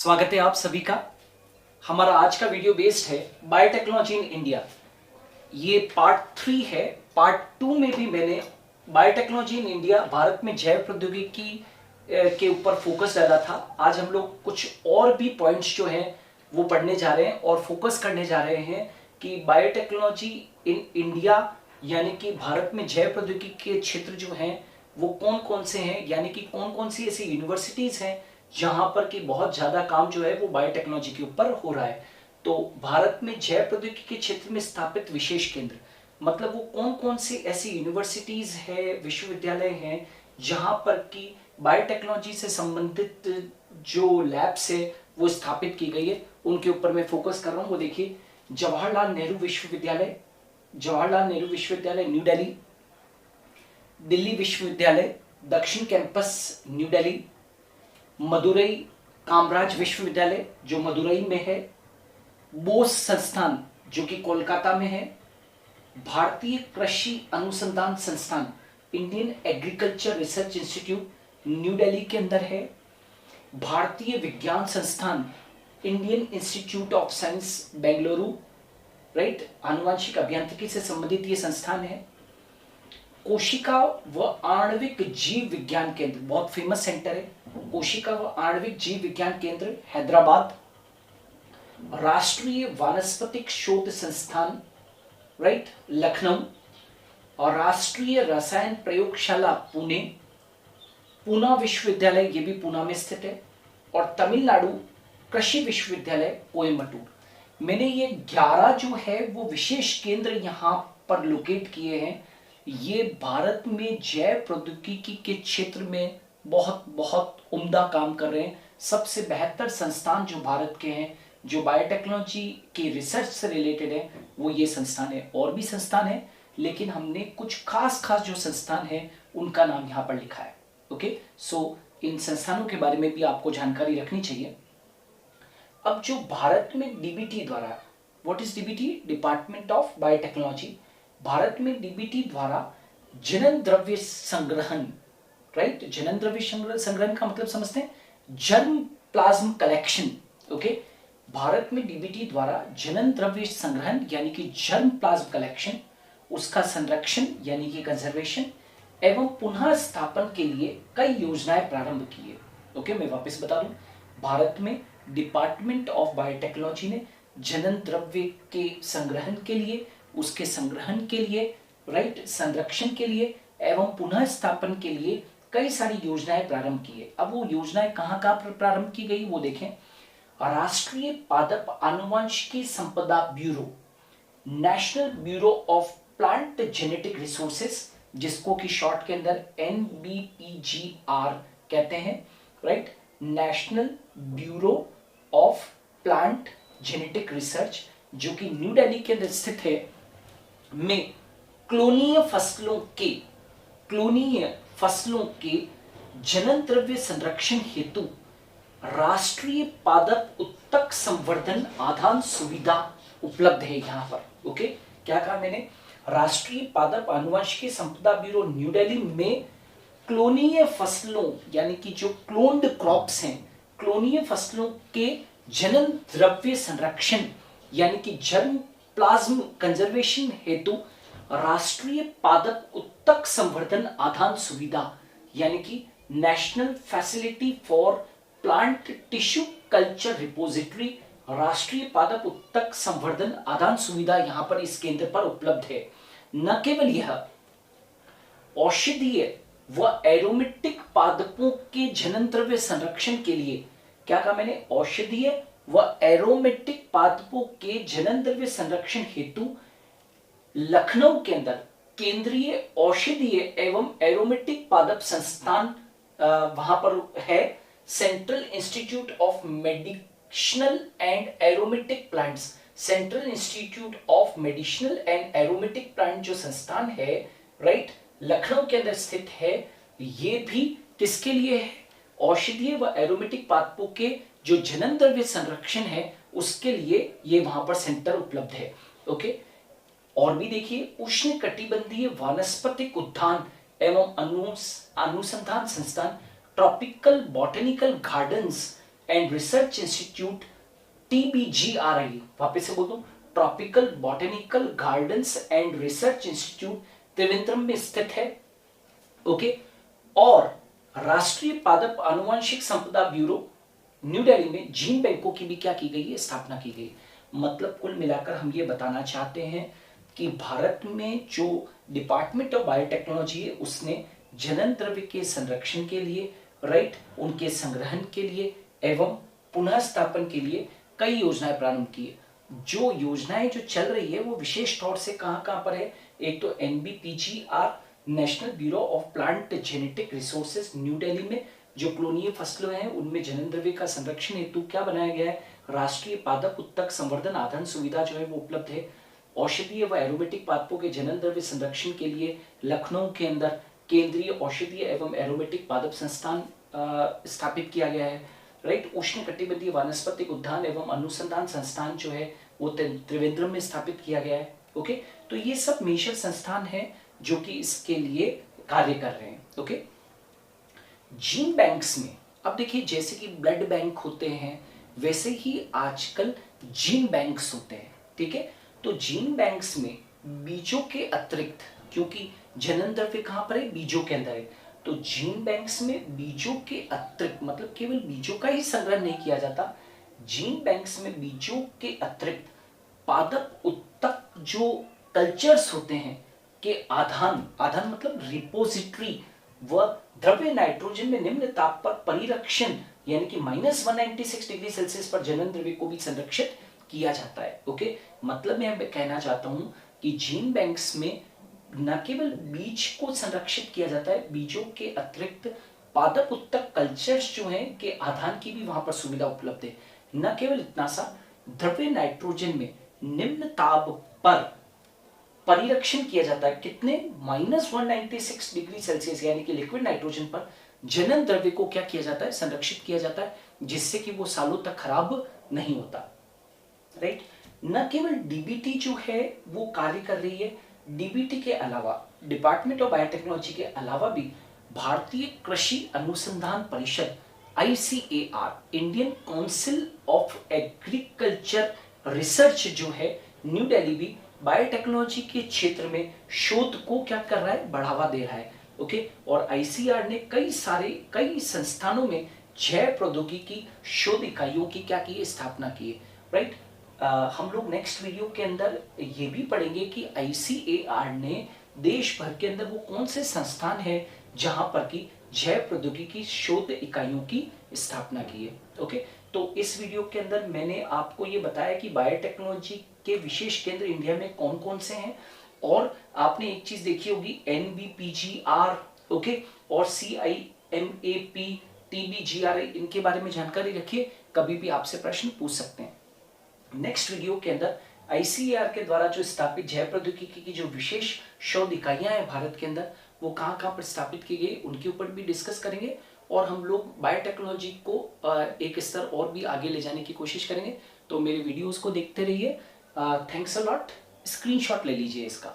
स्वागत है आप सभी का। हमारा आज का वीडियो बेस्ड है बायोटेक्नोलॉजी इन इंडिया। ये पार्ट 3 है। पार्ट 2 में भी मैंने बायोटेक्नोलॉजी इन इंडिया भारत में जैव प्रौद्योगिकी के ऊपर फोकस डाला था। आज हम लोग कुछ और भी पॉइंट्स जो हैं वो पढ़ने जा रहे हैं और फोकस करने जा रहे हैं कि बायोटेक्नोलॉजी इन इंडिया यानी कि भारत में जैव प्रौद्योगिकी के क्षेत्र जो हैं वो कौन कौन से हैं, यानी कि कौन कौन सी ऐसी यूनिवर्सिटीज़ हैं जहां पर कि बहुत ज़्यादा काम जो है वो बायोटेक्नोलॉजी के ऊपर हो रहा है। तो भारत में जैव प्रौद्योगिकी के क्षेत्र में स्थापित विशेष केंद्र मतलब वो कौन कौन सी ऐसी यूनिवर्सिटीज़ है, विश्वविद्यालय हैं जहां पर कि बायोटेक्नोलॉजी से संबंधित जो लैब्स है वो स्थापित की गई है, उनके ऊपर मैं फोकस कर रहा हूँ। वो देखिए, जवाहरलाल नेहरू विश्वविद्यालय न्यू दिल्ली, दिल्ली विश्वविद्यालय दक्षिण कैंपस न्यू दिल्ली, मदुरई कामराज विश्वविद्यालय जो मदुरई में है, बोस संस्थान जो कि कोलकाता में है, भारतीय कृषि अनुसंधान संस्थान Indian agriculture research institute new Delhi के अंदर है, भारतीय विज्ञान संस्थान Indian institute of science Bengaluru, right, आनुवांशिक अभियांत्रिकी से संबंधित ये संस्थान है, कोशिका व आणविक जीव विज्ञान केंद्र बहुत फेमस सेंटर है, कोशिका व आणविक जीव विज्ञान केंद्र हैदराबाद, राष्ट्रीय वानस्पतिक शोध संस्थान राइट लखनऊ, और राष्ट्रीय रसायन प्रयोगशाला पुणे, पूना विश्वविद्यालय ये भी पूना में स्थित है, और तमिलनाडु कृषि विश्वविद्यालय कोयम्बटूर। मैंने ये 11 जो है वो विशेष केंद्र यहाँ पर लोकेट किए हैं। ये भारत में जैव प्रौद्योगिकी के क्षेत्र में बहुत बहुत उम्दा काम कर रहे हैं। सबसे बेहतर संस्थान जो भारत के हैं जो बायोटेक्नोलॉजी के रिसर्च से रिलेटेड है वो ये संस्थान है। और भी संस्थान है लेकिन हमने कुछ खास जो संस्थान है उनका नाम यहाँ पर लिखा है। ओके, सो इन संस्थानों के बारे में भी आपको जानकारी रखनी चाहिए। अब जो भारत में डीबीटी द्वारा, what is DBT? Department of biotechnology, Bharat में डीबीटी द्वारा जनन द्रव्य संग्रहण, राइट, जनन द्रव्य संग्रहण का मतलब समझते हैं, germ plasm collection. Okay, Bharat में डीबीटी द्वारा जनन द्रव्य संग्रहण यानी कि जर्म प्लाज्म कलेक्शन, उसका संरक्षण यानी कि कंजर्वेशन एवं पुनः स्थापन के लिए कई योजनाएं प्रारंभ की है। ओके, मैं वापस बता दूं, भारत में डिपार्टमेंट ऑफ बायोटेक्नोलॉजी ने जनन द्रव्य के संग्रहण के लिए, उसके संग्रहण के लिए, राइट, संरक्षण के लिए एवं पुनः स्थापन के लिए कई सारी योजनाएं प्रारंभ की है। अब वो योजनाएं कहाँ प्रारंभ की गई वो देखें। राष्ट्रीय पादप आनुवंशिकी संपदा bureau, national bureau of plant genetic resources, जिसको कि शॉर्ट के अंदर NBPGR कहते हैं, right, national bureau of plant genetic research जो कि न्यू दिल्ली के अंदर स्थित है, में क्लोनीय फसलों के जनन द्रव्य संरक्षण हेतु राष्ट्रीय पादप उत्तक संवर्धन आधान सुविधा उपलब्ध है यहाँ पर। ओके, क्या कहा मैंने? राष्ट्रीय पादप आनुवंशिकी संपदा ब्यूरो न्यू दिल्ली में क्लोनीय फसलों यानी कि जो क्लोन्ड क्रॉप्स हैं, क्लोनीय फसलों के जनन द्रव्य संरक्षण यानी कि जर्म प्लाज्म कंजर्वेशन हेतु राष्ट्रीय पादप उत्तक संवर्धन आधान सुविधा यानी कि national facility for plant tissue culture repository, राष्ट्रीय पादप उत्तक संवर्धन आदान सुविधा यहां पर इस केंद्र पर उपलब्ध है। न केवल यह, औषधीय व एरोमेटिक पादपों के जनन द्रव्य संरक्षण के लिए, क्या कहा मैंने? औषधीय व एरोमेटिक पादपों के जनन द्रव्य संरक्षण हेतु लखनऊ के अंदर केंद्रीय औषधीय एवं एरोमेटिक पादप संस्थान वहां पर है। Central institute of medicinal and aromatic plants, central institute of medicinal and aromatic plant जो संस्थान है, राइट, लखनऊ के अंदर स्थित है। ये भी किसके लिए है? औषधीय व एरोमेटिक पादपों के जो जनन द्रव्य संरक्षण है उसके लिए ये वहां पर सेंटर उपलब्ध है। ओके, और भी देखिए, उष्ण कटिबंधीय वानस्पतिक उद्यान एवं अनुसंधान संस्थान, tropical botanical gardens and research institute TBGRI, वापस से बोल दो, tropical botanical gardens and research institute Trivandrum में स्थित है। ओके, और राष्ट्रीय पादप आनुवंशिक संपदा ब्यूरो न्यू दिल्ली में जीन बैंकों की भी क्या की गई है, स्थापना की गई। मतलब कुल मिलाकर हम ये बताना चाहते हैं कि भारत में जो डिपार्टमेंट ऑफ बायोटेक्नोलॉजी है उसने जनन द्रव्य के संरक्षण के लिए, राइट, उनके संग्रहण के लिए एवं पुनः स्थापन के लिए कई योजनाएं प्रारंभ की है। जो योजनाएं जो चल रही है वो विशेष तौर से कहां कहां पर है, एक तो NBPGR national bureau of plant genetic resources new Delhi में जो क्लोनीय फसलें हैं उनमें जनन द्रव्य का संरक्षण हेतु क्या बनाया गया है, राष्ट्रीय पादप उत्तक संवर्धन आधान सुविधा जो है वो उपलब्ध है। औषधीय व एरोमेटिक पादपों के जनन द्रव्य संरक्षण के लिए लखनऊ के अंदर केंद्रीय औषधीय एवं एरोमेटिक पादप संस्थान स्थापित किया गया है, राइट। उष्ण कटिबंधीय वानस्पतिक उद्यान एवं अनुसंधान संस्थान जो है वो त्रिवेंद्रम में स्थापित किया गया है। ओके, तो ये सब मेजर संस्थान है जो कि इसके लिए कार्य कर रहे हैं। ओके, जीन बैंक्स में अब देखिए जैसे कि ब्लड बैंक होते हैं वैसे ही आजकल जीन बैंक्स होते हैं, ठीक है। तो जीन बैंक्स में बीजों के अतिरिक्त, क्योंकि जनन द्रव्य कहां पर है, बीजों के अंदर है, तो जीन बैंक्स में बीजों के अतिरिक्त मतलब केवल बीजों का ही संग्रह नहीं किया जाता, जीन बैंक्स में बीजों के अतिरिक्त पादप उत्तक जो कल्चर्स होते हैं के आधान मतलब रिपोजिटरी व द्रव्य नाइट्रोजन में निम्न ताप पर परिरक्षण यानी कि -196 डिग्री सेल्सियस पर जनन द्रव्य को भी संरक्षित किया जाता है। ओके, मतलब मैं कहना चाहता हूं कि जीन बैंक्स में न केवल बीज को संरक्षित किया जाता है, बीजों के अतिरिक्त पादप उत्तक कल्चर्स जो हैं के आधान की भी वहां पर सुविधा उपलब्ध है। न केवल इतना सा, द्रव्य नाइट्रोजन में निम्न ताप पर परिरक्षण किया जाता है, कितने, -196 डिग्री सेल्सियस यानी कि लिक्विड नाइट्रोजन पर जनन द्रव्य को क्या किया जाता है, संरक्षित किया जाता है, जिससे कि वो सालों तक खराब नहीं होता, राइट। न केवल डीबीटी जो है वो कार्य कर रही है, डीबीटी के अलावा डिपार्टमेंट ऑफ बायोटेक्नोलॉजी के अलावा भी भारतीय कृषि अनुसंधान परिषद ICAR Indian council of agriculture research जो है न्यू दिल्ली भी बायोटेक्नोलॉजी के क्षेत्र में शोध को क्या कर रहा है, बढ़ावा दे रहा है। ओके, और ICAR ने कई संस्थानों में जैव प्रौद्योगिकी शोध इकाइयों की क्या की है, स्थापना की है, राइट। हम लोग नेक्स्ट वीडियो के अंदर ये भी पढ़ेंगे कि ICAR ने देश भर के अंदर वो कौन से संस्थान है जहां पर की जैव प्रौद्योगिकी शोध इकाइयों की स्थापना की है। ओके, तो इस वीडियो के अंदर मैंने आपको ये बताया कि बायोटेक्नोलॉजी के विशेष केंद्र इंडिया में कौन कौन से हैं, और आपने एक चीज देखी होगी NBPGR, ओके, और CIMAP TBGRI, इनके बारे में जानकारी रखिए, कभी भी आपसे प्रश्न पूछ सकते हैं। नेक्स्ट वीडियो के अंदर ICAR के द्वारा जो स्थापित जैव प्रौद्योगिकी की जो विशेष शोध इकाइयां हैं भारत के अंदर वो कहां कहां पर स्थापित की गई उनके ऊपर भी डिस्कस करेंगे, और हम लोग बायोटेक्नोलॉजी को एक स्तर और भी आगे ले जाने की कोशिश करेंगे। तो मेरे वीडियोस को देखते रहिए। Thanks a lot. स्क्रीनशॉट ले लीजिए इसका।